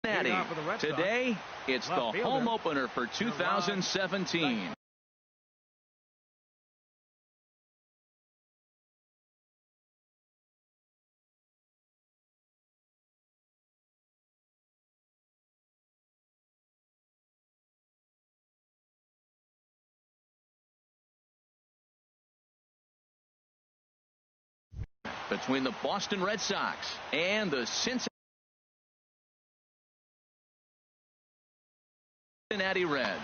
Today, it's the home opener for 2017. Between the Boston Red Sox and the Cincinnati Reds.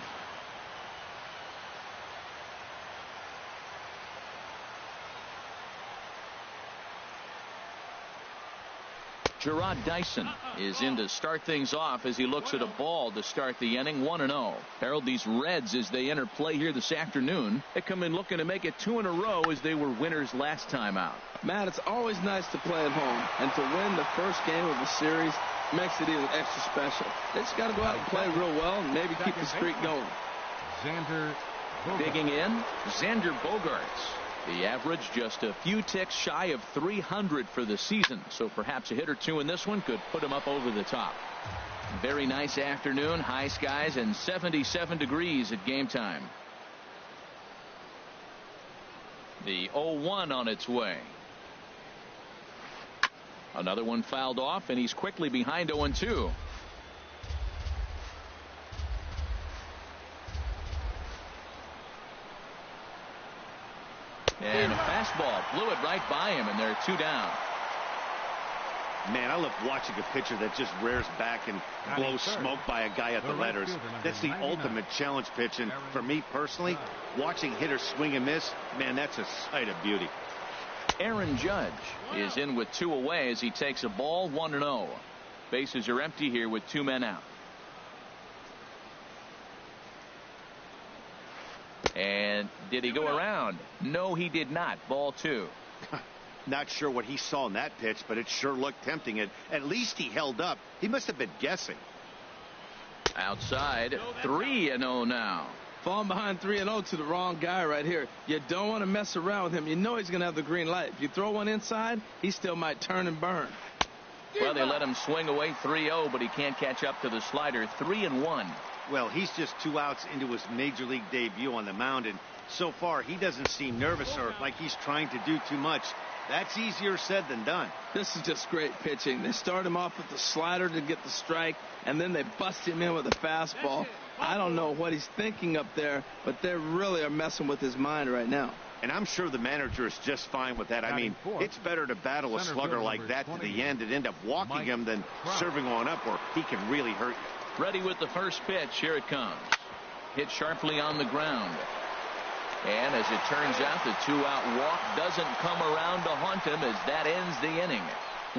Gerard Dyson is in to start things off as he looks at a ball to start the inning. 1-0. Harold, these Reds, as they enter play here this afternoon, they come in looking to make it 2 in a row as they were winners last time out. Matt, it's always nice to play at home, and to win the first game of the series makes it even extra special. They just got to go out and play real well and maybe keep the streak going. Digging in, Xander Bogaerts. The average just a few ticks shy of 300 for the season, so perhaps a hit or two in this one could put him up over the top. Very nice afternoon, high skies and 77 degrees at game time. The 0-1 on its way. Another one fouled off, and he's quickly behind 0-2. And a fastball blew it right by him, and they're 2 down. Man, I love watching a pitcher that just rears back and blows smoke by a guy at the letters. That's the ultimate challenge pitch, and for me personally, watching hitters swing and miss, man, that's a sight of beauty. Aaron Judge is in with 2 away as he takes a ball. 1-0. Bases are empty here with 2 men out. And did he go around? No, he did not. Ball 2. Not sure what he saw in that pitch, but it sure looked tempting. And at least he held up. He must have been guessing. Outside, 3-0 now. Falling behind 3-0 to the wrong guy right here. You don't want to mess around with him. You know he's going to have the green light. If you throw one inside, he still might turn and burn. Well, they let him swing away 3-0, but he can't catch up to the slider. 3-1. Well, he's just 2 outs into his major league debut on the mound, and so far he doesn't seem nervous or like he's trying to do too much. That's easier said than done. This is just great pitching. They start him off with the slider to get the strike, and then they bust him in with a fastball. I don't know what he's thinking up there, but they really are messing with his mind right now. And I'm sure the manager is just fine with that. I mean, it's better to battle a slugger like that to the end and end up walking him than serving on up where he can really hurt you. Ready with the first pitch. Here it comes. Hit sharply on the ground. And as it turns out, the 2-out walk doesn't come around to haunt him as that ends the inning.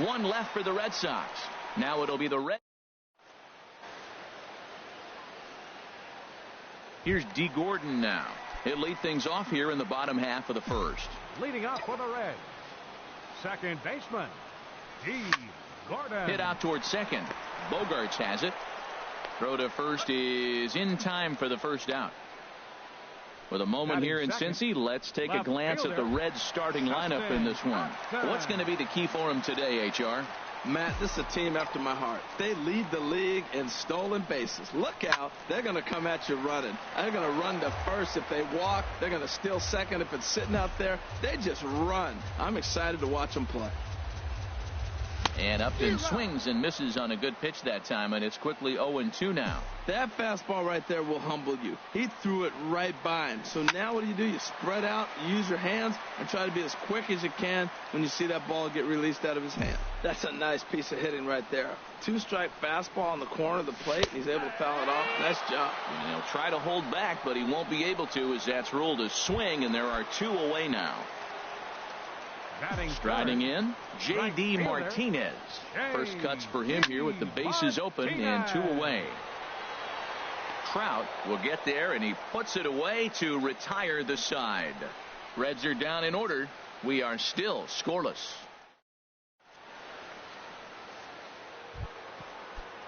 1 left for the Red Sox. Now it'll be the Red. Here's D. Gordon now. He'll lead things off here in the bottom half of the first. Leading up for the Reds, second baseman, D. Gordon. Hit out towards second. Bogaerts has it. Throw to first is in time for the first out. With a moment here in Cincy, let's take a glance at the Reds starting lineup in this one. What's going to be the key for them today, HR? Matt, this is a team after my heart. They lead the league in stolen bases. Look out. They're going to come at you running. They're going to run to first if they walk. They're going to steal second if it's sitting out there. They just run. I'm excited to watch them play. And Upton swings and misses on a good pitch that time, and it's quickly 0-2 now. That fastball right there will humble you. He threw it right by him. So now what do? You spread out, you use your hands, and try to be as quick as you can when you see that ball get released out of his hand. That's a nice piece of hitting right there. 2-strike fastball on the corner of the plate, and he's able to foul it off. Nice job. And he'll try to hold back, but he won't be able to as that's ruled a swing, and there are 2 away now. Striding in, J.D. Martinez. First cuts for him here with the bases open and 2 away. Trout will get there, and he puts it away to retire the side. Reds are down in order. We are still scoreless.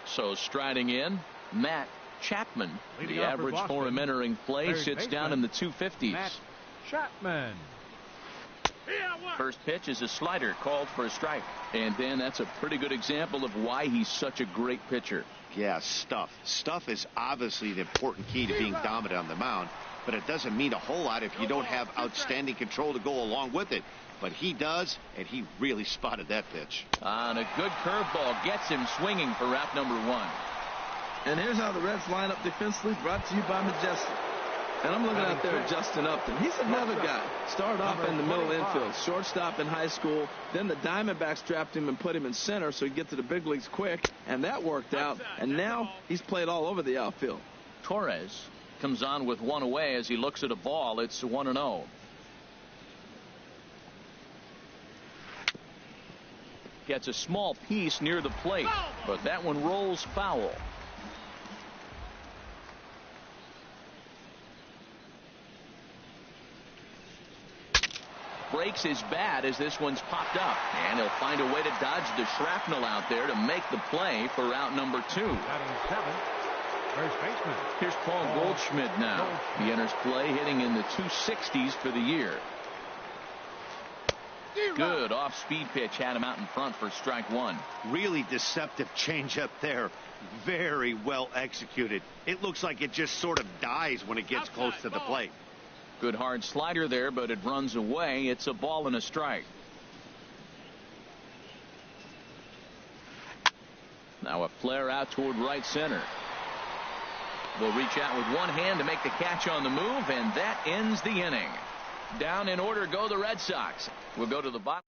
So striding in, Matt Chapman. The average for him entering play sits down in the 250s. Matt Chapman. First pitch is a slider called for a strike. And then that's a pretty good example of why he's such a great pitcher. Yeah, stuff. Stuff is obviously the important key to being dominant on the mound, but it doesn't mean a whole lot if you don't have outstanding control to go along with it. But he does, and he really spotted that pitch. On a good curveball, gets him swinging for out number 1. And here's how the Reds line up defensively, brought to you by Majestic. And I'm looking out there at Justin Upton. He's another guy. Started off in the middle infield, shortstop in high school. Then the Diamondbacks drafted him and put him in center so he'd get to the big leagues quick. And that worked out. And now he's played all over the outfield. Torres comes on with one away as he looks at a ball. It's 1-0. Gets a small piece near the plate, but that one rolls foul. Breaks his bat as this one's popped up, and he'll find a way to dodge the shrapnel out there to make the play for out number 2. First baseman. Here's Paul Goldschmidt now. He enters play hitting in the 260s for the year. Good off-speed pitch had him out in front for strike 1. Really deceptive changeup there. Very well executed. It looks like it just sort of dies when it gets close to the plate. Good hard slider there, but it runs away. It's a ball and a strike. Now a flare out toward right center. Will reach out with one hand to make the catch on the move, and that ends the inning. Down in order go the Red Sox. We'll go to the bottom.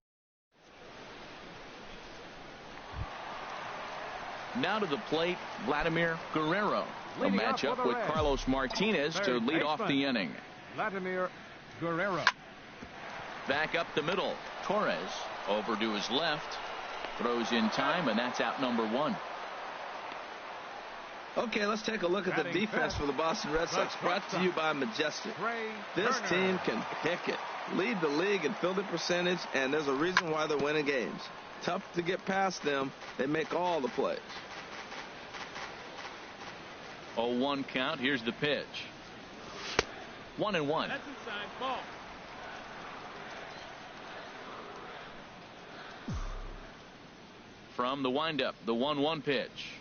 Now to the plate, Vladimir Guerrero. A matchup with Carlos Martinez to lead off the inning. Vladimir Guerrero. Back up the middle. Torres over to his left. Throws in time, and that's out number 1. Okay, let's take a look at the defense for the Boston Red Sox, brought to you by Majestic. This team can pick it. Lead the league in fielding percentage, and there's a reason why they're winning games. Tough to get past them. They make all the plays. 0-1 count. Here's the pitch. 1-1. That's inside ball. From the windup, the 1-1 pitch.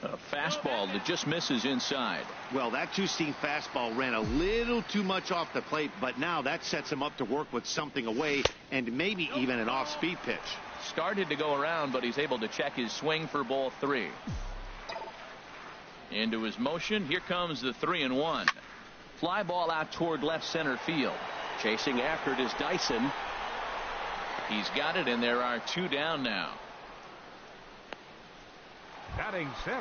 A fastball that just misses inside. Well, that two-seam fastball ran a little too much off the plate, but now that sets him up to work with something away and maybe even an off-speed pitch. Started to go around, but he's able to check his swing for ball 3. Into his motion. Here comes the 3-1. Fly ball out toward left center field. Chasing after it is Dyson. He's got it, and there are 2 down now. Batting 6.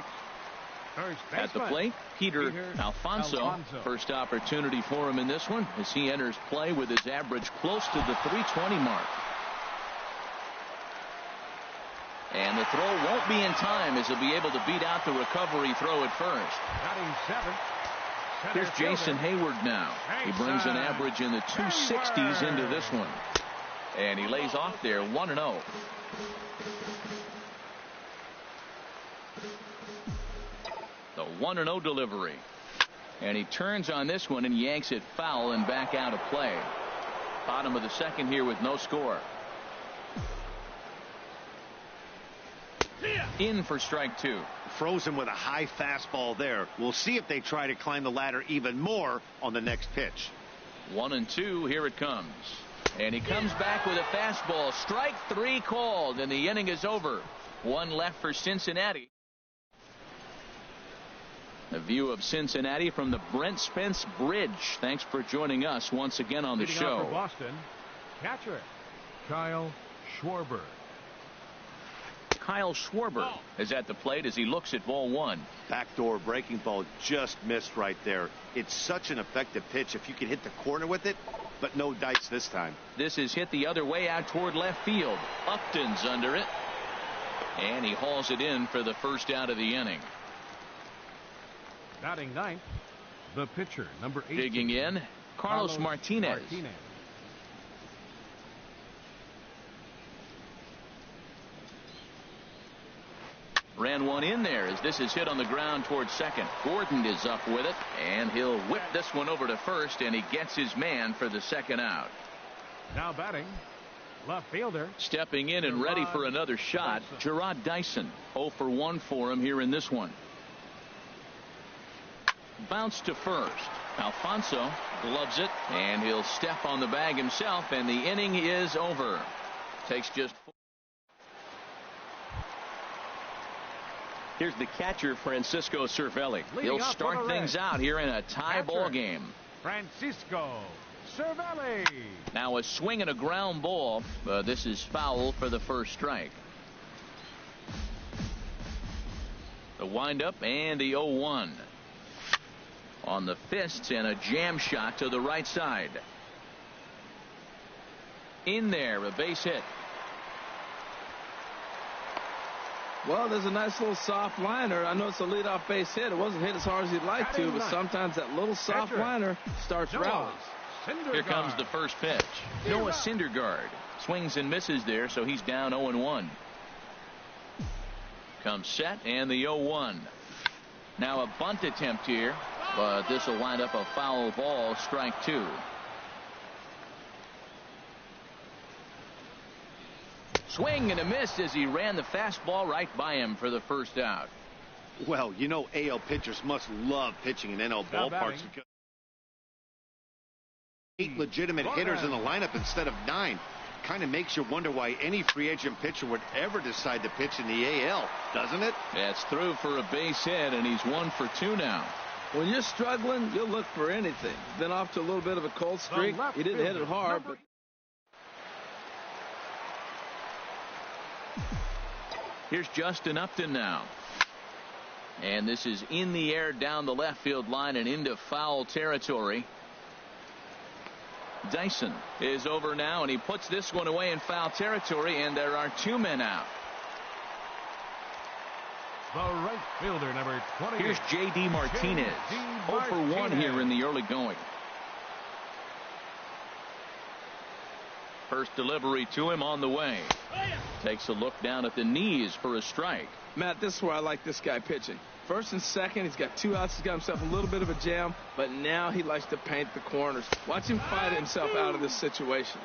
First baseman. At the plate, Peter Alfonso. First opportunity for him in this one as he enters play with his average close to the 320 mark. And the throw won't be in time as he'll be able to beat out the recovery throw at first. Batting 7. Here's Jason Hayward now. He brings an average in the 260s into this one. And he lays off there 1-0. The 1-0 delivery. And he turns on this one and yanks it foul and back out of play. Bottom of the second here with no score. In for strike 2. Froze him with a high fastball there. We'll see if they try to climb the ladder even more on the next pitch. 1-2. Here it comes. And he comes back with a fastball. Strike 3 called, and the inning is over. 1 left for Cincinnati. A view of Cincinnati from the Brent Spence Bridge. Thanks for joining us once again on the show. For Boston, catcher Kyle Schwarber. Kyle Schwarber is at the plate as he looks at ball 1. Backdoor breaking ball just missed right there. It's such an effective pitch if you can hit the corner with it, but no dice this time. This is hit the other way out toward left field. Upton's under it, and he hauls it in for the first out of the inning. Batting 9th, the pitcher, number 8. Digging in, Carlos Martinez. Ran one in there as this is hit on the ground towards second. Gordon is up with it, and he'll whip this one over to first, and he gets his man for the second out. Now batting, left fielder. Stepping in and ready for another shot, Gerard Dyson. 0 for 1 for him here in this one. Bounce to first. Alfonso gloves it, and he'll step on the bag himself, and the inning is over. Takes just 4. Here's the catcher, Francisco Cervelli. He'll start things out here in a tie ball game. Francisco Cervelli. Now a swing and a ground ball. This is foul for the first strike. The windup and the 0-1. On the fists and a jam shot to the right side. In there, a base hit. Well, there's a nice little soft liner. I know it's a leadoff base hit. It wasn't hit as hard as he'd like to, but sometimes that little soft liner starts rallies. Here comes the first pitch. Noah Syndergaard swings and misses there, so he's down 0-1. Comes set and the 0-1. Now a bunt attempt here, but this will wind up a foul ball, strike 2. Swing and a miss as he ran the fastball right by him for the first out. Well, you know, AL pitchers must love pitching in NL ballparks because 8 legitimate hitters in the lineup instead of 9. Kind of makes you wonder why any free agent pitcher would ever decide to pitch in the AL, doesn't it? That's through for a base hit, and he's 1 for 2 now. When you're struggling, you'll look for anything. Been off to a little bit of a cold streak. He didn't hit it hard, but here's Justin Upton now. And this is in the air down the left field line and into foul territory. Dyson is over now, and he puts this one away in foul territory, and there are 2 men out. The right fielder, number 20. Here's J.D. Martinez. 0 for 1 here in the early going. First delivery to him on the way. Takes a look down at the knees for a strike. Matt, this is where I like this guy pitching. First and second, he's got 2 outs. He's got himself a little bit of a jam, but now he likes to paint the corners. Watch him fight himself out of this situation.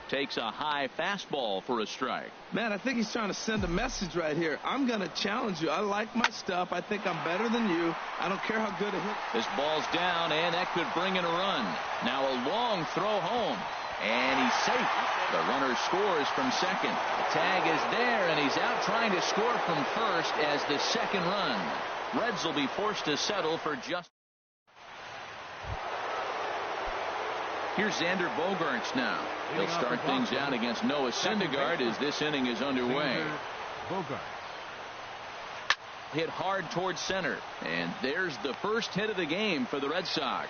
Takes a high fastball for a strike. Man, I think he's trying to send a message right here. I'm going to challenge you. I like my stuff. I think I'm better than you. I don't care how good a hit. This ball's down, and that could bring in a run. Now a long throw home, and he's safe. The runner scores from second. The tag is there, and he's out trying to score from first as the second run. Reds will be forced to settle for just. Here's Xander Bogaerts now. He'll start things out against Noah Syndergaard as this inning is underway. Hit hard towards center, and there's the first hit of the game for the Red Sox.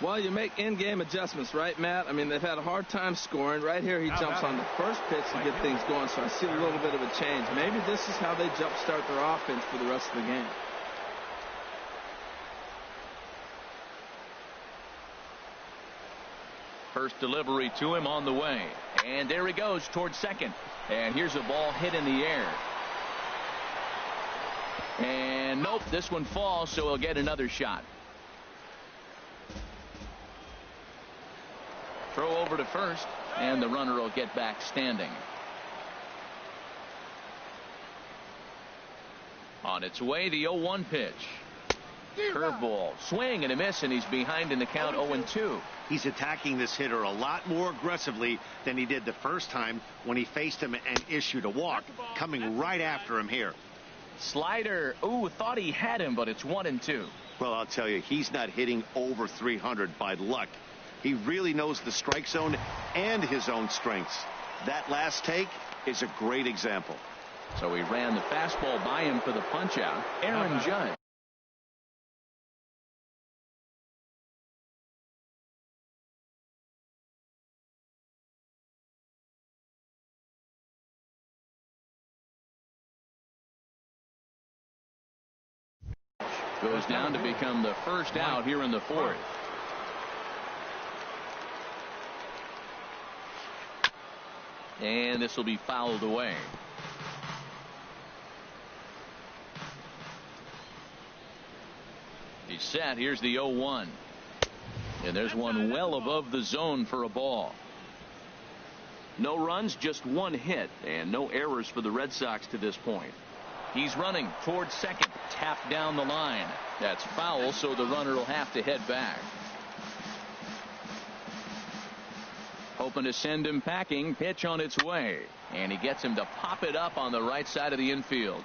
Well, you make in-game adjustments, right, Matt? I mean, they've had a hard time scoring. Right here, he jumps on the first pitch to get things going, so I see a little bit of a change. Maybe this is how they jumpstart their offense for the rest of the game. First delivery to him on the way, and there he goes towards second, and here's a ball hit in the air, and nope, this one falls, so he'll get another shot. Throw over to first, and the runner will get back standing. On its way, the 0-1 pitch. Curveball, swing and a miss, and he's behind in the count 0-2. He's attacking this hitter a lot more aggressively than he did the first time when he faced him and issued a walk. Coming right after him here. Slider, ooh, thought he had him, but it's 1-2. Well, I'll tell you, he's not hitting over 300 by luck. He really knows the strike zone and his own strengths. That last take is a great example. So he ran the fastball by him for the punch out. Aaron Judge. Goes down to become the first out here in the fourth. And this will be fouled away. He's set. Here's the 0-1. And there's one well above the zone for a ball. No runs, just one hit, and no errors for the Red Sox to this point. He's running towards second, tapped down the line. That's foul, so the runner will have to head back. Hoping to send him packing. Pitch on its way, and he gets him to pop it up on the right side of the infield.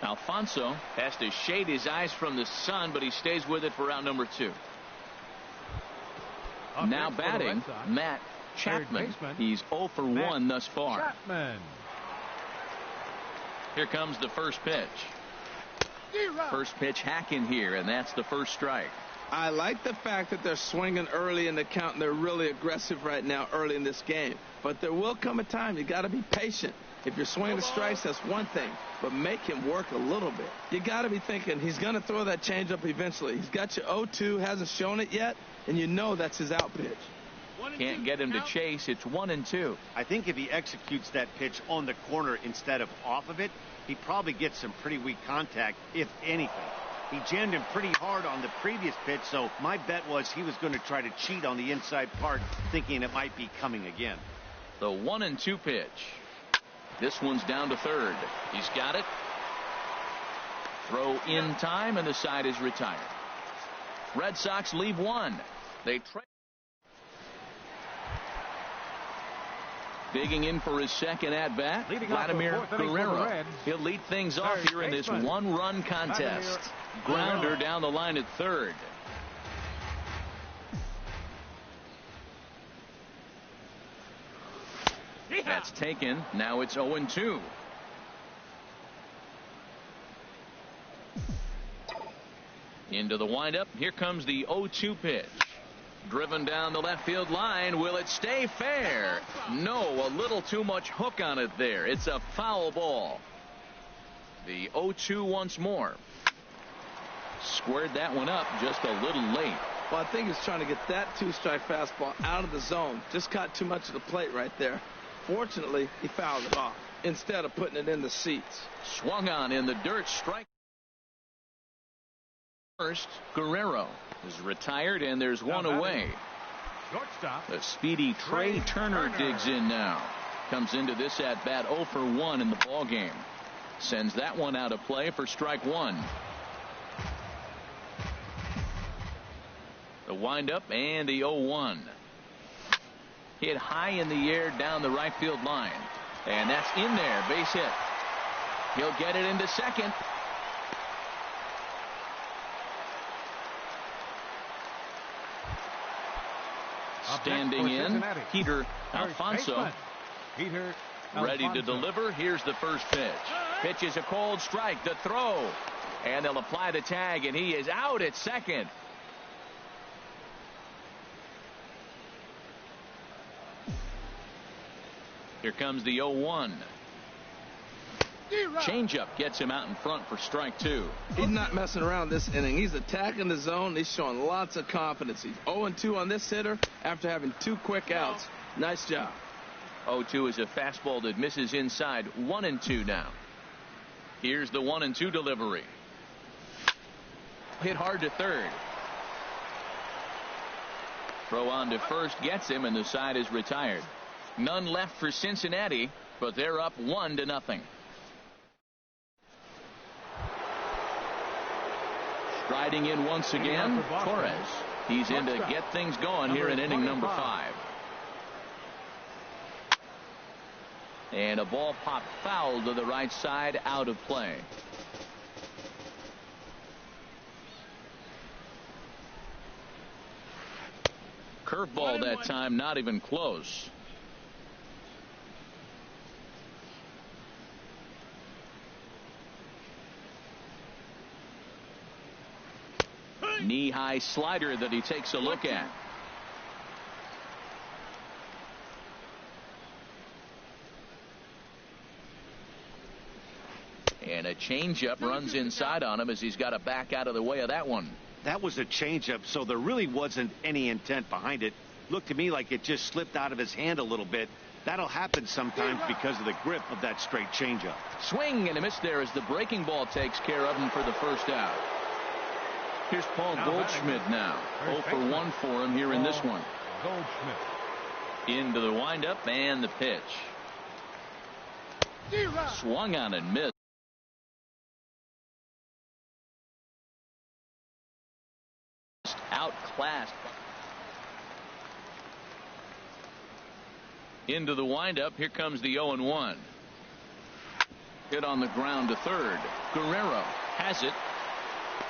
Alfonso has to shade his eyes from the sun, but he stays with it for out number 2. Now batting, Matt Chapman. He's 0 for 1 thus far. Chapman. Here comes the first pitch. First pitch hacking here, and that's the first strike. I like the fact that they're swinging early in the count, and they're really aggressive right now early in this game. But there will come a time you got to be patient. If you're swinging the strikes, that's one thing, but make him work a little bit. You got to be thinking he's going to throw that changeup eventually. He's got you 0-2, hasn't shown it yet, and you know that's his out pitch. Can't get him to chase. It's 1-2. I think if he executes that pitch on the corner instead of off of it, he probably gets some pretty weak contact, if anything. He jammed him pretty hard on the previous pitch, so my bet was he was going to try to cheat on the inside part, thinking it might be coming again. The 1-2 pitch. This one's down to third. He's got it. Throw in time, and the side is retired. Red Sox leave one. They trade. Digging in for his second at bat, Vladimir Guerrero. He'll lead things off here in this one-run contest. Grounder down the line at third. That's taken. Now it's 0-2. Into the windup. Here comes the 0-2 pitch. Driven down the left field line. Will it stay fair? No, a little too much hook on it there. It's a foul ball. The 0-2 once more. Squared that one up just a little late. Well, I think he's trying to get that 2-strike fastball out of the zone. Just caught too much of the plate right there. Fortunately, he fouled it off instead of putting it in the seats. Swung on in the dirt. Strike. First, Guerrero is retired, and there's one away. The speedy Trey Turner digs in now. Comes into this at bat 0 for 1 in the ball game. Sends that one out of play for strike one. The windup and the 0-1. Hit high in the air down the right field line. And that's in there. Base hit. He'll get it into second. Standing in, Peter Alfonso. Ready to deliver. Here's the first pitch. Pitch is a cold strike. The throw. And they'll apply the tag, and he is out at second. Here comes the 0-1. Changeup gets him out in front for strike two. He's not messing around this inning. He's attacking the zone. He's showing lots of confidence. He's 0-2 on this hitter after having 2 quick outs. Nice job. 0-2 is a fastball that misses inside. 1-2 now. Here's the 1-2 delivery. Hit hard to third. Throw on to first gets him, and the side is retired. None left for Cincinnati, but they're up 1-0. Striding in once again, Torres. He's in to get things going here in inning number 5. And a ball popped foul to the right side, out of play. Curveball that time, not even close. Knee-high slider that he takes a look at. And a changeup runs inside on him as he's got to back out of the way of that one. That was a changeup, so there really wasn't any intent behind it. Looked to me like it just slipped out of his hand a little bit. That'll happen sometimes because of the grip of that straight changeup. Swing and a miss there as the breaking ball takes care of him for the first out. Here's Paul Goldschmidt now. 0 for 1 for him here in this one. Goldschmidt. Into the windup and the pitch. Swung on and missed. Outclassed. Into the windup. Here comes the 0-1. Hit on the ground to third. Guerrero has it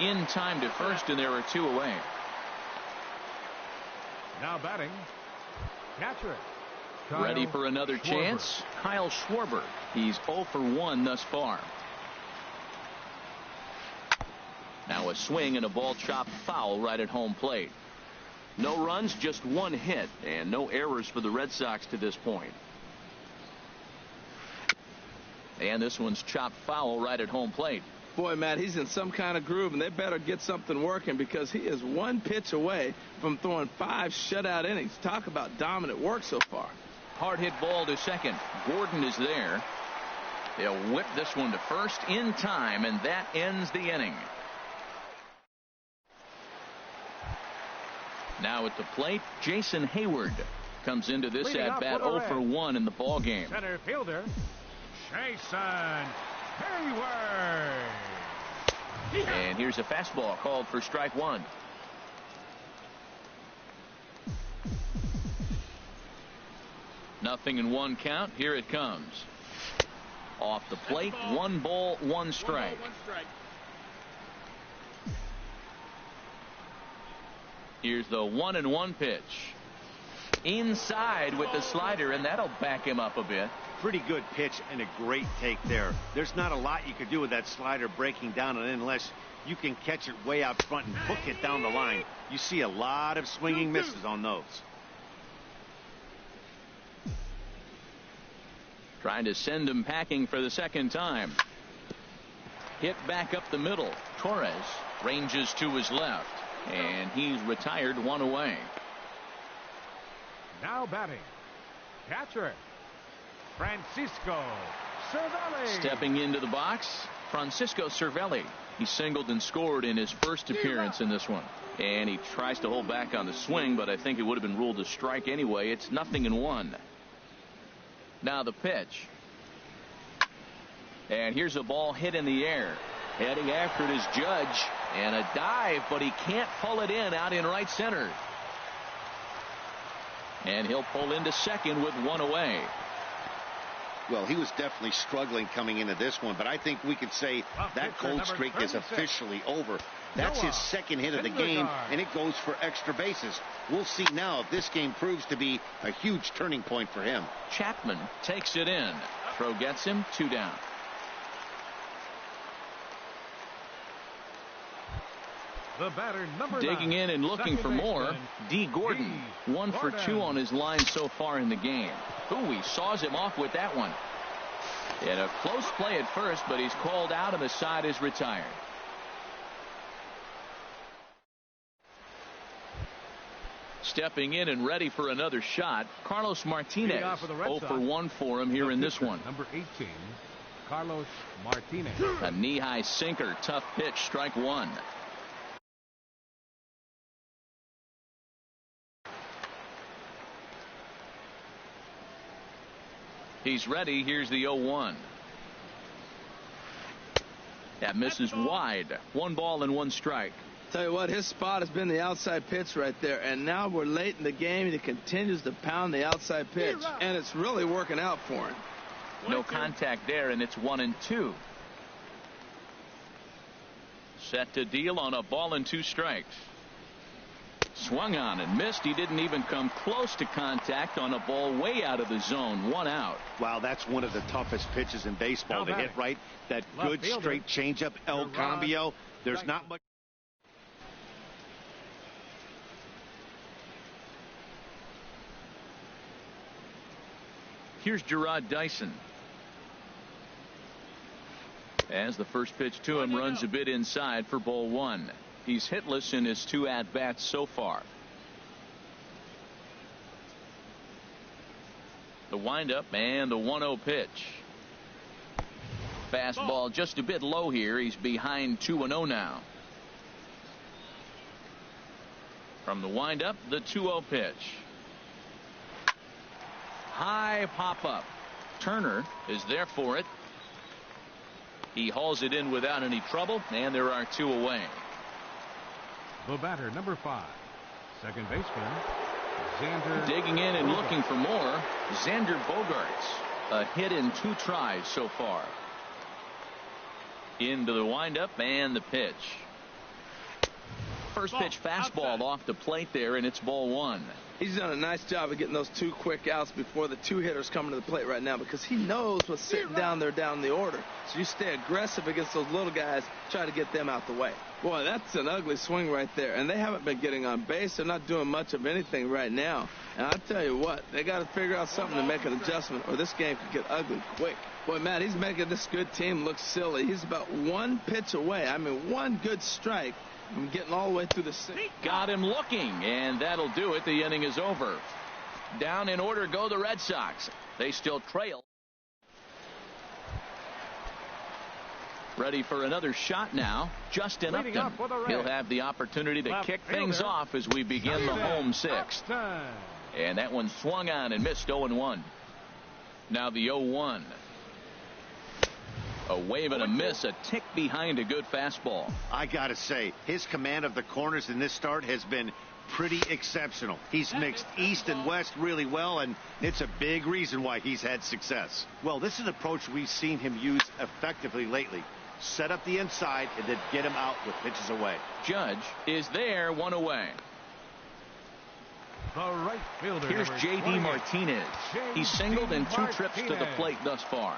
in time to first, and there are 2 away. Now batting, catcher. Ready for another chance. Kyle Schwarber. He's 0 for 1 thus far. Now a swing and a ball chopped foul right at home plate. No runs, just 1 hit, and no errors for the Red Sox to this point. And this one's chopped foul right at home plate. Boy, Matt, he's in some kind of groove, and they better get something working because he is 1 pitch away from throwing 5 shutout innings. Talk about dominant work so far. Hard hit ball to second. Gordon is there. They'll whip this one to first in time, and that ends the inning. Now at the plate, Jason Hayward comes into this at bat 0 for 1 in the ball game. Center fielder, Jason Hayward. And here's a fastball called for strike 1. Nothing in 1 count. Here it comes. Off the plate, 1 ball, 1 strike. Here's the 1-1 pitch. Inside with the slider, and that'll back him up a bit. Pretty good pitch and a great take there. There's not a lot you could do with that slider breaking down, and unless you can catch it way out front and hook it down the line, you see a lot of swinging misses on those. Trying to send him packing for the 2nd time. Hit back up the middle. Torres ranges to his left, and he's retired 1 away. Now batting, catcher, Francisco Cervelli. Stepping into the box, Francisco Cervelli. He singled and scored in his first appearance in this one. And he tries to hold back on the swing, but I think it would have been ruled a strike anyway. It's 0-1. Now the pitch. And here's a ball hit in the air. Heading after it is Judge. And a dive, but he can't pull it in out in right center. And he'll pull into second with 1 away. Well, he was definitely struggling coming into this one, but I think we could say that cold streak is officially over. That's his 2nd hit of the game, and it goes for extra bases. We'll see now if this game proves to be a huge turning point for him. Chapman takes it in. Throw gets him, 2 down. The batter, number Digging 9, in and looking for more. D. Gordon, D. 1 for 2 on his line so far in the game. Ooh, he saws him off with that one. In a close play at first, but he's called out and the side is retired. Stepping in and ready for another shot, Carlos Martinez. 0 for 1 for him here in this one. Number 18, Carlos Martinez. A knee-high sinker, tough pitch, strike 1. He's ready. Here's the 0-1. That misses wide. 1 ball and 1 strike. Tell you what, his spot has been the outside pitch right there, and now we're late in the game and he continues to pound the outside pitch, and it's really working out for him. No contact there, and it's 1-2. Set to deal on a ball and 2 strikes. Swung on and missed. He didn't even come close to contact on a ball way out of the zone. 1 out. Wow, that's one of the toughest pitches in baseball to hit right. That good straight changeup, El Cambio. There's not much. Here's Gerard Dyson. As the first pitch to him runs a bit inside for ball 1. He's hitless in his 2 at-bats so far. The windup and the 1-0 pitch. Fastball just a bit low here. He's behind 2-0 now. From the windup, the 2-0 pitch. High pop up. Turner is there for it. He hauls it in without any trouble, and there are 2 away. The batter, number 5, second baseman, Xander. Digging in and looking for more, Xander Bogaerts. A hit in 2 tries so far. Into the windup and the pitch. First pitch fastball off the plate there, and it's ball 1. He's done a nice job of getting those 2 quick outs before the 2 hitters coming to the plate right now, because he knows what's sitting down there down the order. So you stay aggressive against those little guys, try to get them out the way. Boy, that's an ugly swing right there, and they haven't been getting on base. They're not doing much of anything right now. And I'll tell you what, they got to figure out something to make an adjustment, or this game could get ugly quick. Boy, Matt, he's making this good team look silly. He's about 1 pitch away. I mean, 1 good strike from getting all the way through the 6th. Got him looking, and that'll do it. The inning is over. Down in order go the Red Sox. They still trail. Ready for another shot now. Justin Upton. He'll have the opportunity to kick things off as we begin the home 6th. And that one swung on and missed. 0-1. Now the 0-1. A wave and a miss, a tick behind a good fastball. I gotta say, his command of the corners in this start has been pretty exceptional. He's mixed east and west really well, and it's a big reason why he's had success. Well, this is an approach we've seen him use effectively lately. Set up the inside and then get him out with pitches away. Judge is there, 1 away. The right fielder. Here's J.D. Martinez. He's singled in 2 trips to the plate thus far.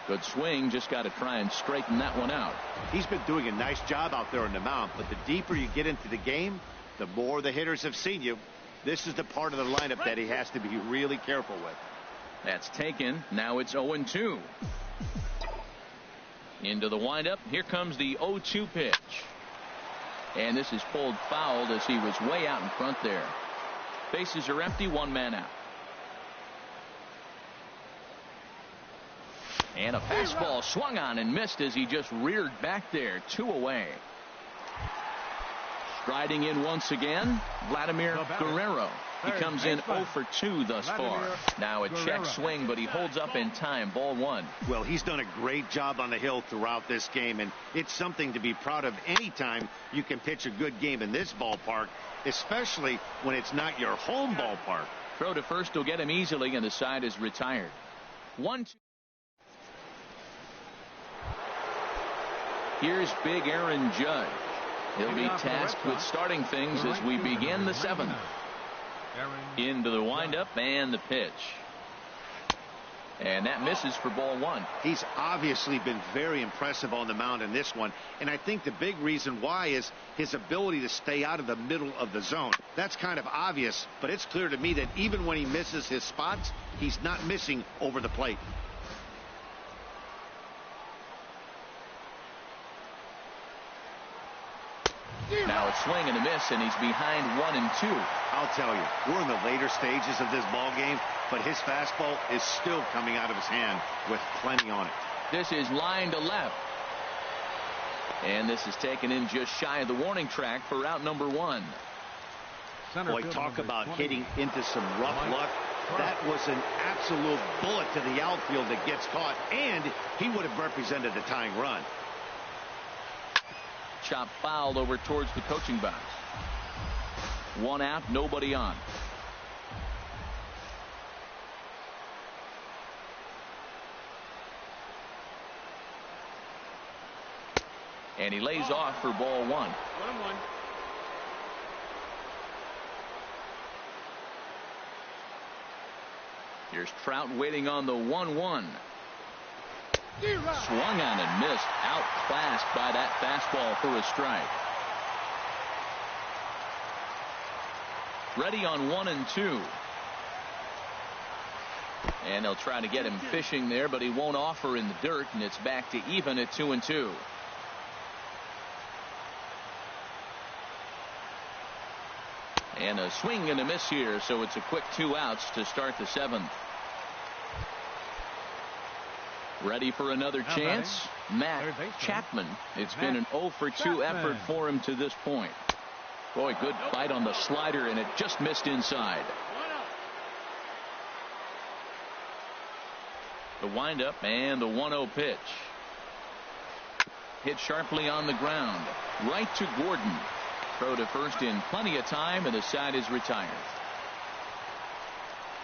Good swing, just got to try and straighten that one out. He's been doing a nice job out there on the mound, but the deeper you get into the game, the more the hitters have seen you. This is the part of the lineup that he has to be really careful with. That's taken. Now it's 0-2. Into the windup. Here comes the 0-2 pitch. And this is pulled foul as he was way out in front there. Bases are empty, 1 man out. And a fastball swung on and missed as he just reared back there. 2 away. Striding in once again, Vladimir Guerrero. He comes in 0 for 2 thus far. Now a check swing, but he holds up in time. Ball 1. Well, he's done a great job on the hill throughout this game, and it's something to be proud of anytime you can pitch a good game in this ballpark, especially when it's not your home ballpark. Throw to first will get him easily, and the side is retired. 1-2. Here's big Aaron Judge. He'll be tasked with starting things as we begin the 7th. Into the windup and the pitch. And that misses for ball 1. He's obviously been very impressive on the mound in this one, and I think the big reason why is his ability to stay out of the middle of the zone. That's kind of obvious, but it's clear to me that even when he misses his spots, he's not missing over the plate. Now a swing and a miss, and he's behind 1-2. I'll tell you, we're in the later stages of this ball game, but his fastball is still coming out of his hand with plenty on it. This is line to left. And this is taken in just shy of the warning track for out number 1. Boy, talk about hitting into some rough luck. That was an absolute bullet to the outfield that gets caught, and he would have represented a tying run. Chop fouled over towards the coaching box. 1 out, nobody on. And he lays off for ball 1. 1-1. Here's Trout waiting on the 1-1. Swung on and missed. Outclassed by that fastball for a strike. Ready on 1-2. And they'll try to get him fishing there, but he won't offer in the dirt, and it's back to even at 2-2. And a swing and a miss here, so it's a quick 2 outs to start the 7th. Ready for another chance. Matt Chapman. It's been an 0 for 2 effort for him to this point. Boy, good bite on the slider, and it just missed inside. The windup and the 1-0 pitch. Hit sharply on the ground. Right to Gordon. Throw to first in plenty of time, and the side is retired.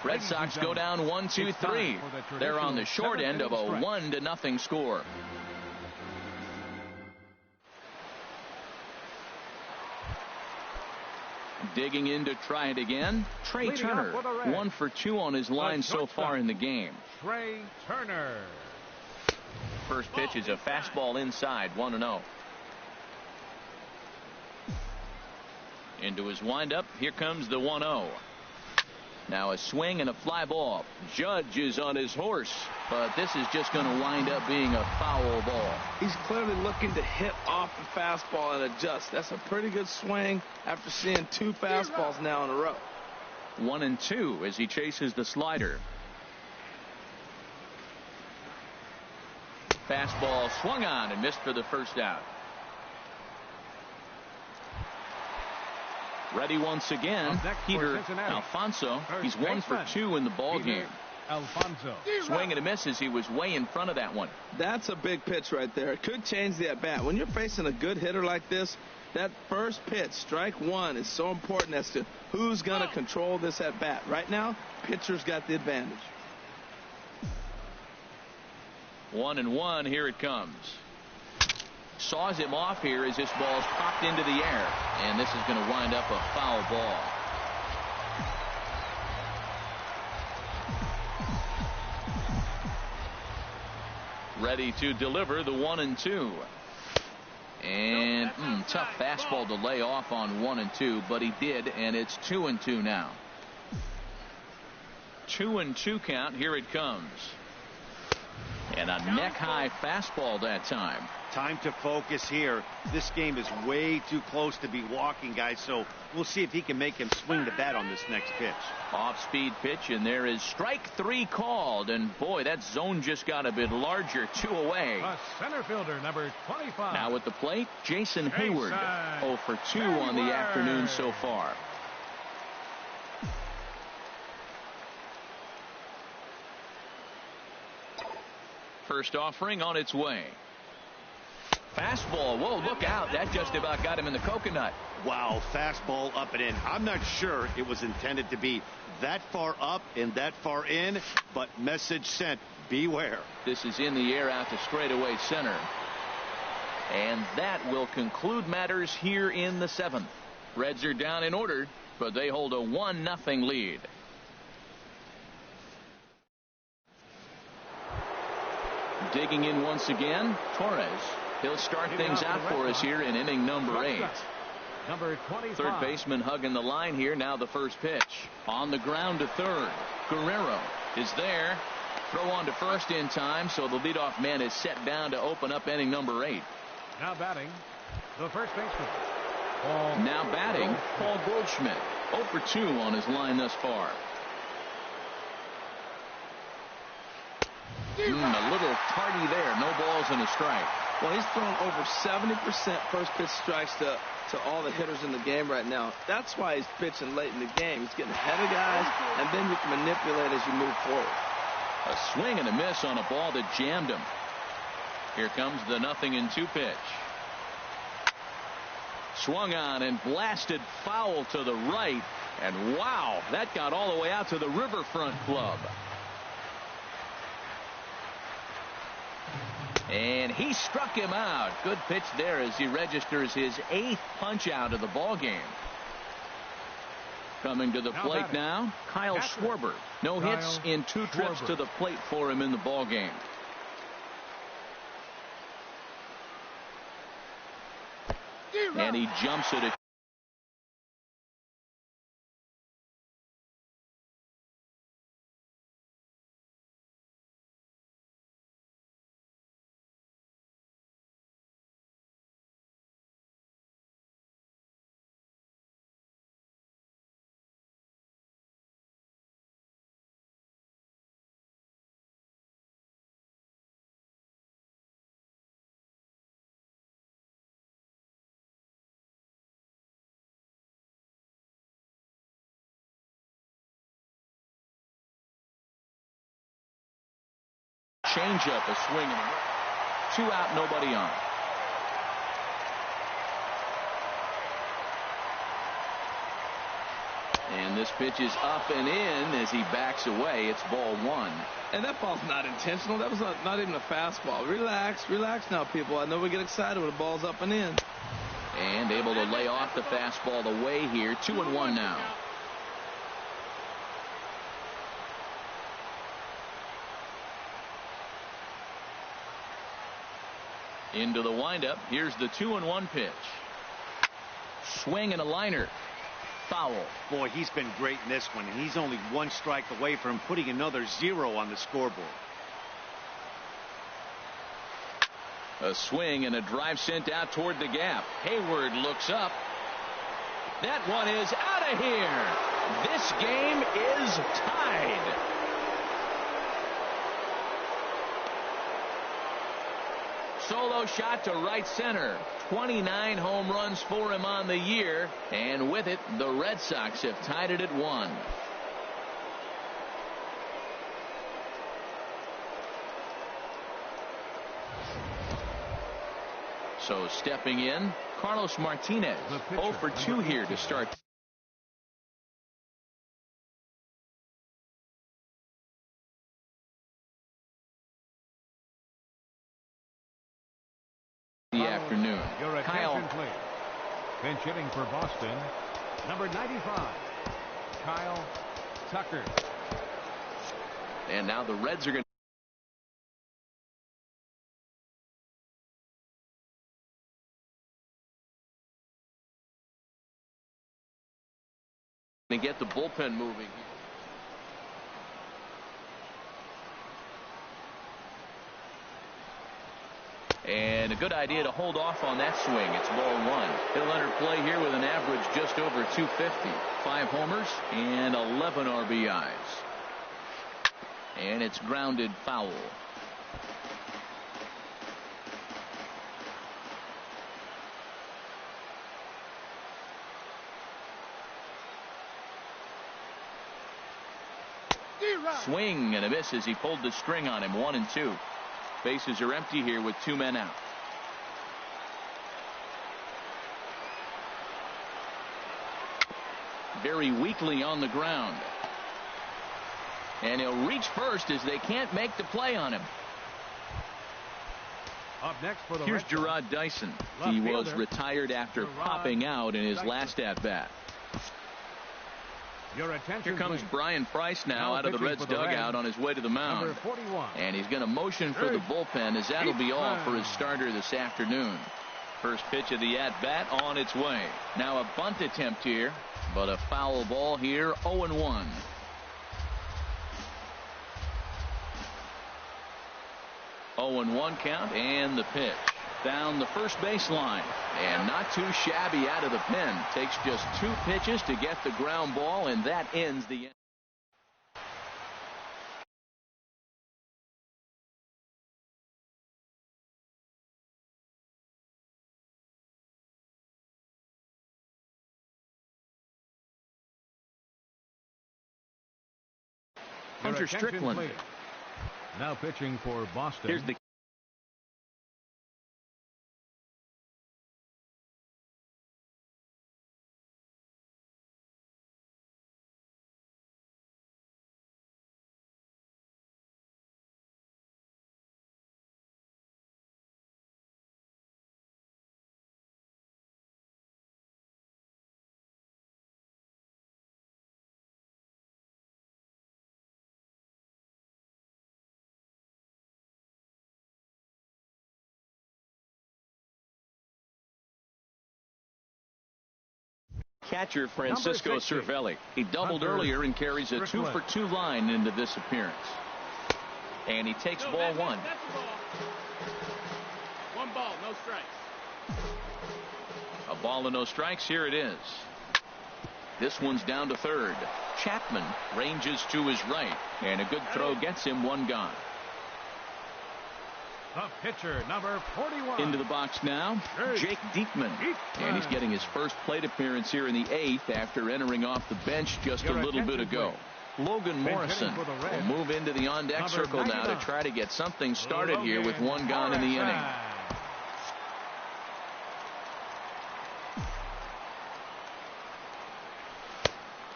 Red Sox go down 1-2-3. They're on the short end of a 1-0 score. Digging in to try it again. Trey Turner, 1 for 2 on his line so far in the game. Trey Turner. First pitch is a fastball inside, 1-0. Into his windup. Here comes the 1-0. Now a swing and a fly ball. Judge is on his horse, but this is just going to wind up being a foul ball. He's clearly looking to hit off the fastball and adjust. That's a pretty good swing after seeing 2 fastballs now in a row. 1-2 as he chases the slider. Fastball swung on and missed for the first out. Ready once again, Peter Alfonso. He's 1 for 2 in the ball game. Alfonso. Swing and a miss as he was way in front of that one. That's a big pitch right there. It could change the at bat. When you're facing a good hitter like this, that first pitch, strike 1, is so important as to who's going to control this at bat. Right now, pitcher's got the advantage. 1-1. Here it comes. Saws him off here as this ball's popped into the air, and this is going to wind up a foul ball. Ready to deliver the 1-2. And tough fastball to lay off on 1-2, but he did, and it's 2-2 now. 2-2 count. Here it comes. And a neck-high fastball that time. Time to focus here. This game is way too close to be walking, guys, so we'll see if he can make him swing the bat on this next pitch. Off-speed pitch, and there is strike 3 called. And, boy, that zone just got a bit larger. 2 away. The center fielder, number 25. Now at the plate, Jason Hayward. 0 for 2 on the afternoon so far. First offering on its way. Fastball. Whoa, look out. That just about got him in the coconut. Wow, fastball up and in. I'm not sure it was intended to be that far up and that far in, but message sent. Beware. This is in the air out to straightaway center. And that will conclude matters here in the 7th. Reds are down in order, but they hold a 1-0 lead. Digging in once again, Torres. He'll start things out for us here in inning number 8. Number 25. Third baseman hugging the line here. Now the first pitch. On the ground to third. Guerrero is there. Throw on to first in time, so the leadoff man is set down to open up inning number 8. Now batting, the first baseman. Now batting, Paul Goldschmidt. 0 for 2 on his line thus far. A little tardy there. No balls and a strike. Well, he's thrown over 70% first pitch strikes to all the hitters in the game right now. That's why he's pitching late in the game. He's getting ahead of guys, and then you can manipulate as you move forward. A swing and a miss on a ball that jammed him. Here comes the 0-2 pitch. Swung on and blasted foul to the right. And wow, that got all the way out to the Riverfront Club. And he struck him out. Good pitch there as he registers his 8th punch out of the ball game. Coming to the plate now, Kyle Schwarber. No hits in 2 trips to the plate for him in the ball game. And he jumps it. Changeup, a swing and a miss. 2 out, nobody on. And this pitch is up and in as he backs away. It's ball 1. And that ball's not intentional. That was not even a fastball. Relax now, people. I know we get excited when the ball's up and in. And able to lay off the fastball away here. 2-1 now. Into the windup. Here's the 2-1 pitch. Swing and a liner. Foul. Boy, he's been great in this one, and he's only 1 strike away from putting another 0 on the scoreboard. A swing and a drive sent out toward the gap. Hayward looks up. That one is out of here. This game is tied. Solo shot to right center. 29 home runs for him on the year, and with it the Red Sox have tied it at 1. So stepping in, Carlos Martinez. 0 for 2 here to start the afternoon. Kyle. Bench hitting for Boston, number 95, Kyle Tucker. And now the Reds are going to get the bullpen moving. And a good idea to hold off on that swing. It's ball 1. He'll enter play here with an average just over 250. 5 homers and 11 RBIs. And it's grounded foul. Swing and a miss as he pulled the string on him. 1-2. Bases are empty here with 2 men out. Very weakly on the ground. And he'll reach first as they can't make the play on him. Up next for the Here's Gerard Dyson. He was retired after popping out in his last at-bat. Here comes Brian Price now out of the Reds dugout on his way to the mound. And he's going to motion for the bullpen as that'll be all for his starter this afternoon. First pitch of the at-bat on its way. Now a bunt attempt here, but a foul ball here. 0-1. (0-1) count, and the pitch down the first baseline, and not too shabby out of the pen. Takes just 2 pitches to get the ground ball, and that ends the inning. Hunter Strickland. Now pitching for Boston. Here's the catcher Francisco Cervelli. He doubled earlier and carries a 2-for-2 line into this appearance. And he takes ball 1. That's the ball. 1 ball, no strikes. A ball and no strikes. Here it is. This one's down to third. Chapman ranges to his right, and a good throw gets him 1 gone. The pitcher, number 41. Into the box now, Jake Diekman. And he's getting his first plate appearance here in the 8th after entering off the bench just a little bit ago. Logan Morrison will move into the on-deck circle now to try to get something started here with one gone in the inning.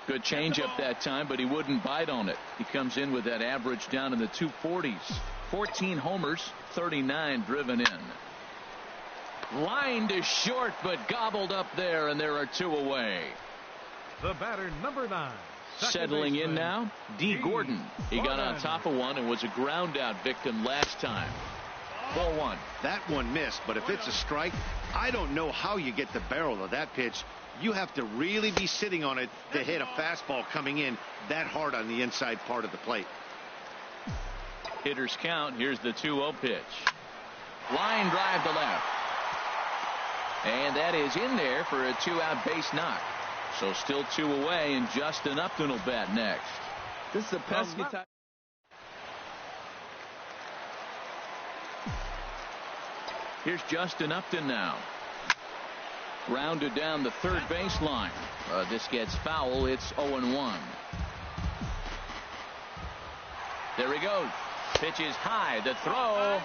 Good changeup that time, but he wouldn't bite on it. He comes in with that average down in the 240s. 14 homers, 39 driven in. Line to short, but gobbled up there, and there are two away. The batter, number 9. Settling in now, D. Gordon. He got on top of one and was a ground out victim last time. Ball one. That one missed, but if it's a strike, I don't know how you get the barrel of that pitch. You have to really be sitting on it to hit a fastball coming in that hard on the inside part of the plate. Hitters count. Here's the 2-0 pitch. Line drive to left. And that is in there for a 2-out base knock. So still two away, and Justin Upton will bat next. This is a pesky type. Here's Justin Upton now. Rounded down the third baseline. This gets foul. It's 0-1. There he goes. Pitch is high. The throw.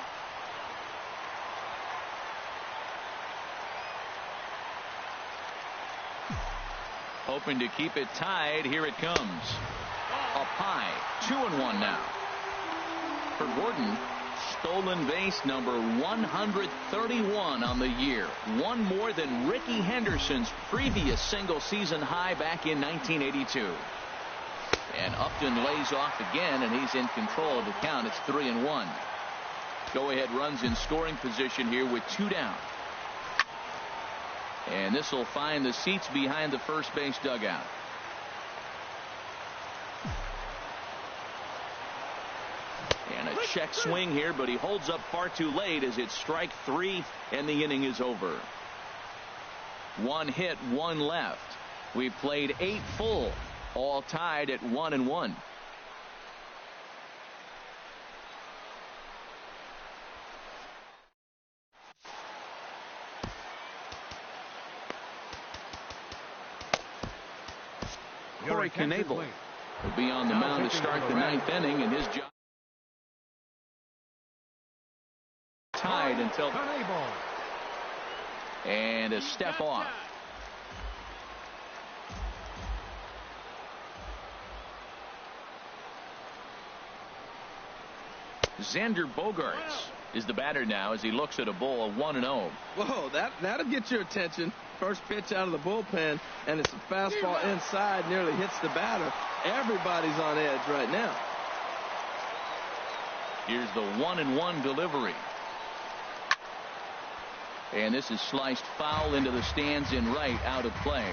Hoping to keep it tied. Here it comes. Up high. 2-1 now. For Gordon, stolen base number 131 on the year. One more than Rickey Henderson's previous single season high back in 1982. And Upton lays off again, and he's in control of the count. It's 3-1. Go ahead runs in scoring position here with two down. And this will find the seats behind the first base dugout. And a check swing here, but he holds up far too late as it's strike three, and the inning is over. One hit, one left. We've played 8 full, all tied at 1-1. Corey Knebel will be on the mound to start the 9th inning, and his job tied until and a step off. Xander Bogaerts is the batter now as he looks at a ball of 1-0. Whoa, that'll get your attention. First pitch out of the bullpen, and it's a fastball inside, nearly hits the batter. Everybody's on edge right now. Here's the 1-1 delivery. And this is sliced foul into the stands in right, out of play.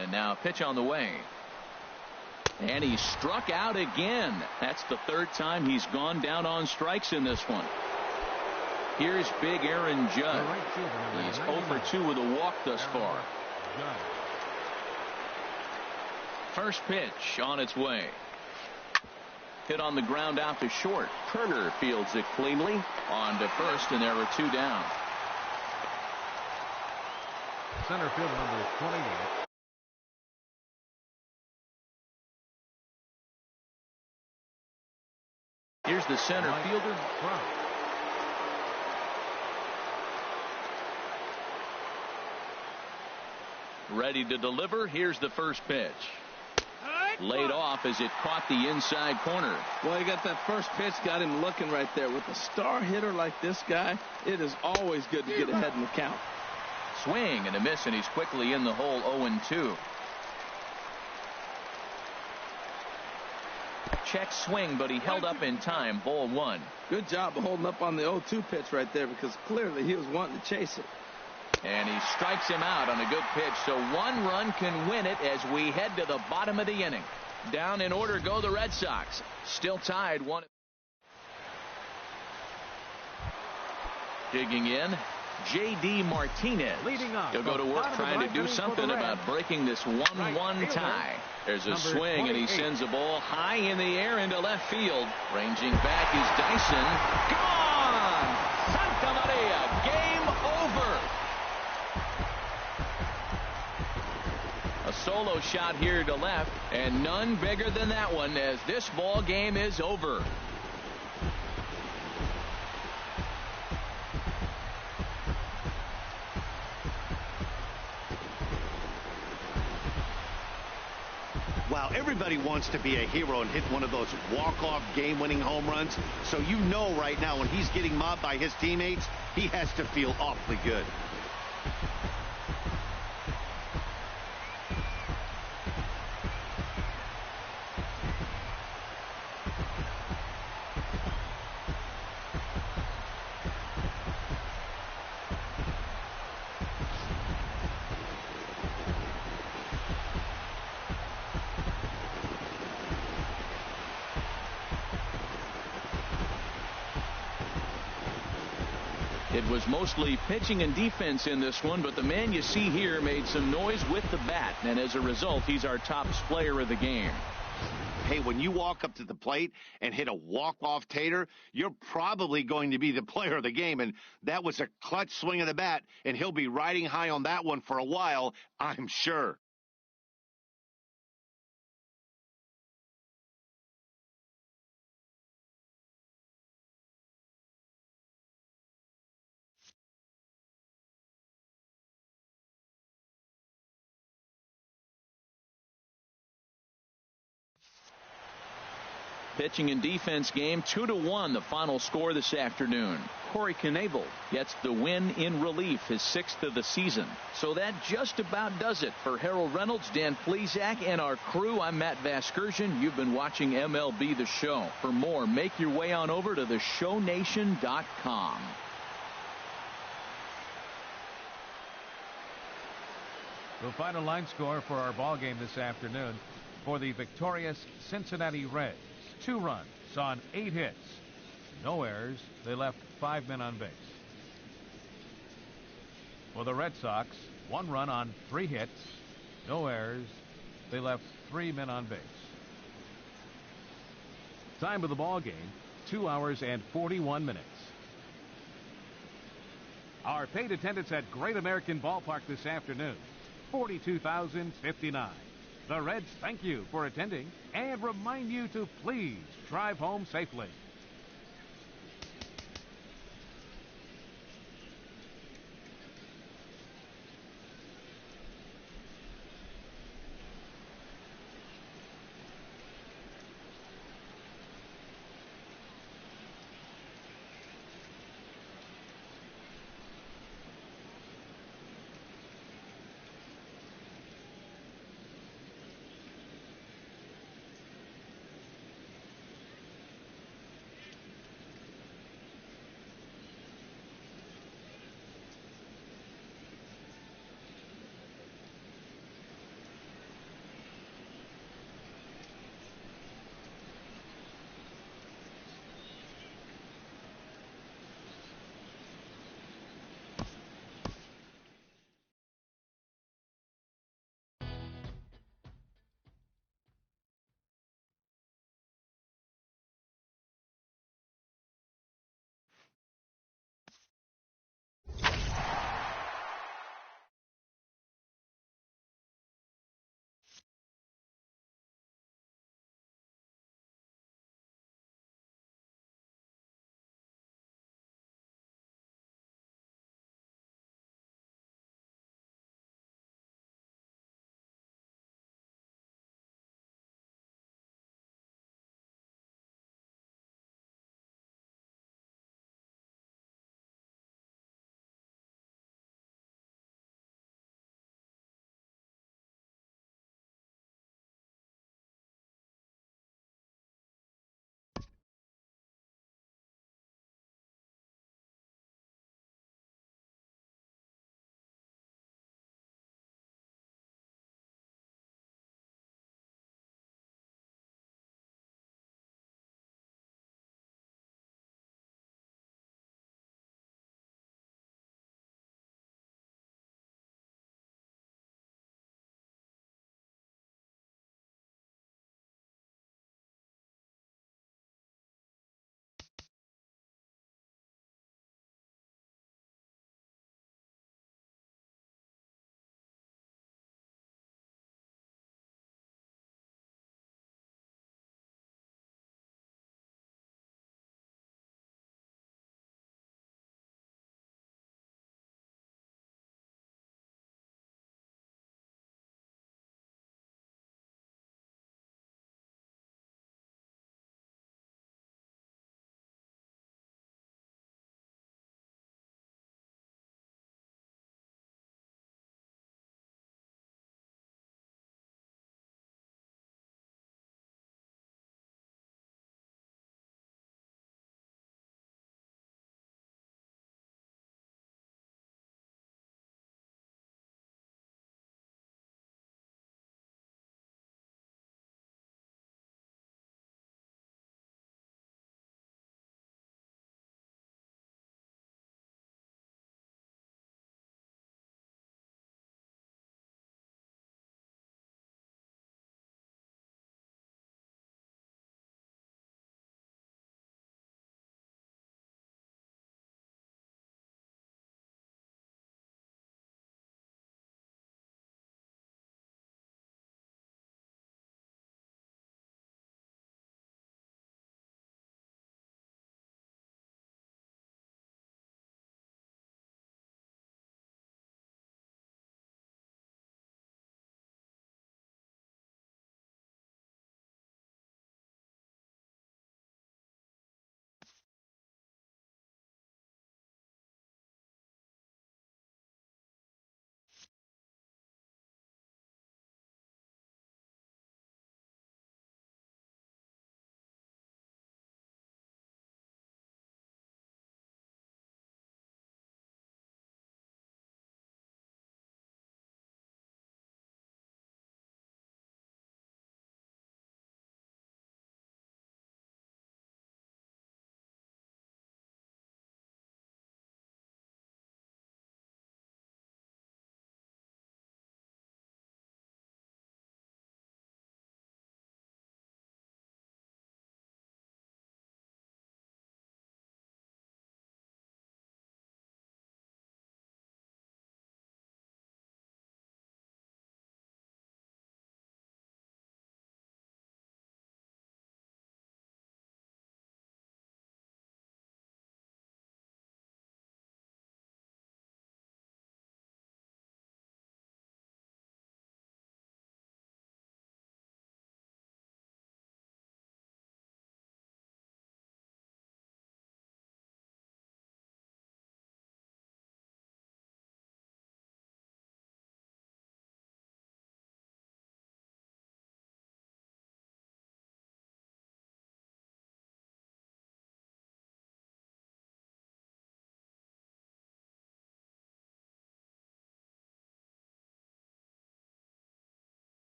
And now a pitch on the way. And he struck out again. That's the third time he's gone down on strikes in this one. Here's big Aaron Judd. He's 0 for 2 with a walk thus far. First pitch on its way. Hit on the ground out to short. Turner fields it cleanly. On to first, and there are 2 down. Center fielder number 28. Here's the center fielder. Ready to deliver. Here's the first pitch. Laid off as it caught the inside corner. Well, he got that first pitch, got him looking right there. With a star hitter like this guy, it is always good to get ahead in the count. Swing and a miss, and he's quickly in the hole. 0-2. Check swing, but he held up in time. Ball 1. Good job of holding up on the 0-2 pitch right there, because clearly he was wanting to chase it. And he strikes him out on a good pitch, so 1 run can win it as we head to the bottom of the inning. Down in order go the Red Sox. Still tied 1. Digging in, J.D. Martinez. He'll go to work trying to do something about breaking this 1-1 tie. There's a swing, and he sends a ball high in the air into left field. Ranging back is Dyson. Gone! Santa Maria, game over. A solo shot here to left, and none bigger than that one as this ball game is over. Wow, everybody wants to be a hero and hit one of those walk-off game-winning home runs. So you know right now when he's getting mobbed by his teammates, he has to feel awfully good. It was mostly pitching and defense in this one, but the man you see here made some noise with the bat, and as a result, he's our top player of the game. Hey, when you walk up to the plate and hit a walk-off tater, you're probably going to be the player of the game, and that was a clutch swing of the bat, and he'll be riding high on that one for a while, I'm sure. Pitching and defense game 2-1, the final score this afternoon. Corey Knebel gets the win in relief, his 6th of the season. So that just about does it for Harold Reynolds, Dan Plesac, and our crew. I'm Matt Vasgersian. You've been watching MLB The Show. For more, make your way on over to theshownation.com. The final line score for our ball game this afternoon for the victorious Cincinnati Reds. 2 runs on 8 hits. No errors. They left 5 men on base. For the Red Sox, 1 run on 3 hits. No errors. They left 3 men on base. Time of the ball game, 2 hours and 41 minutes. Our paid attendance at Great American Ballpark this afternoon, 42,059. The Reds thank you for attending and remind you to please drive home safely.